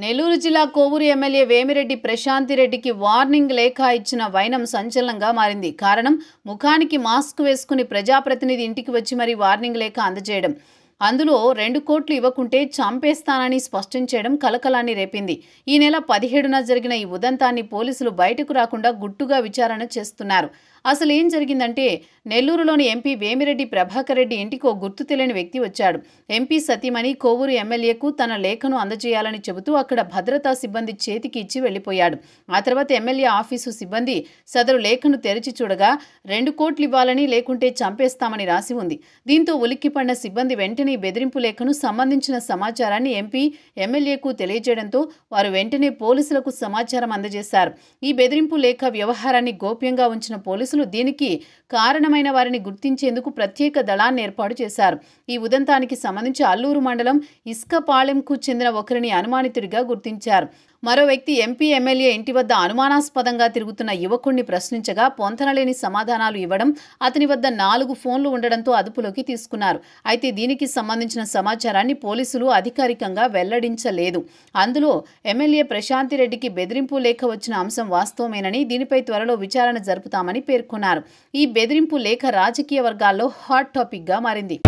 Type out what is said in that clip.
నెల్లూరు జిల్లా Kovur MLA Vemireddy ప్రశాంతిరెడ్డికి warning లేఖ ఇచ్చిన వైనం సంచలనంగా మారింది. కారణం, ముఖానికి మాస్క్ వేసుకుని ప్రజాప్రతినిధి ఇంటికి వచ్చి మరీ వార్నింగ్ లేఖ అందజేయడం. అందులో 2 కోట్లు ఇవ్వకుంటే చంపేస్తానని స్పష్టం చేయడం కలకలాన్ని రేపింది. ఈ నెల 17న జరిగిన ఈ ఉదంతాన్ని పోలీసులు బయటకు రాకుండా గుట్టుగా విచారణ చేస్తున్నారు. అసలు ఏం జరిగిందంటే, నెల్లూరులోని ఎంపీ వేమిరెడ్డి ప్రభాకర్ రెడ్డి ఇంటికి ఓ గుర్తు తెలియని వ్యక్తి వచ్చాడు. ఎంపీ సతీమణి కోవూరు ఎమ్మెల్యేకు తన లేఖను అందజేయాలని చెబుతూ అక్కడ భద్రతా సిబ్బంది చేతికి ఇచ్చి వెళ్లిపోయాడు. ఆ తర్వాత ఎమ్మెల్యే ఆఫీసు సిబ్బంది సదరు లేఖను తెరిచి చూడగా 2 కోట్లు ఇవ్వాలని, లేకుంటే చంపేస్తామని రాసి ఉంది. దీంతో ఉలిక్కిపడిన సిబ్బంది వెంటనే ఈ బెదిరింపు లేఖను సంబంధించిన సమాచారాన్ని ఎంపీ, ఎమ్మెల్యేకు తెలియజేయడంతో వారు వెంటనే పోలీసులకు సమాచారం అందజేశారు. ఈ బెదిరింపు లేఖ వ్యవహారాన్ని గోప్యంగా ఉంచిన పోలీసులు దీనికి కారణమైన వారిని గుర్తించేందుకు ప్రత్యేక దళాన్ని ఏర్పాటు చేశారు. ఈ ఉదంతానికి సంబంధించి అల్లూరు మండలం ఇస్కపాళెంకు చెందిన ఒకరిని అనుమానితుడిగా గుర్తించారు. మరో వ్యక్తి ఎంపీ, ఎమ్మెల్యే ఇంటి వద్ద అనుమానాస్పదంగా తిరుగుతున్న యువకుడిని ప్రశ్నించగా పొంతనలేని సమాధానాలు ఇవ్వడం, అతని వద్ద 4 ఫోన్లు ఉండడంతో అదుపులోకి తీసుకున్నారు. అయితే దీనికి సంబంధించిన సమాచారాన్ని పోలీసులు అధికారికంగా వెల్లడించలేదు. అందులో ఎమ్మెల్యే ప్రశాంతిరెడ్డికి బెదిరింపు లేఖ వచ్చిన అంశం వాస్తవమేనని, దీనిపై త్వరలో విచారణ జరుపుతామని పేర్కొన్నారు. ఈ బెదిరింపు లేఖ రాజకీయ వర్గాల్లో హాట్ టాపిక్గా మారింది.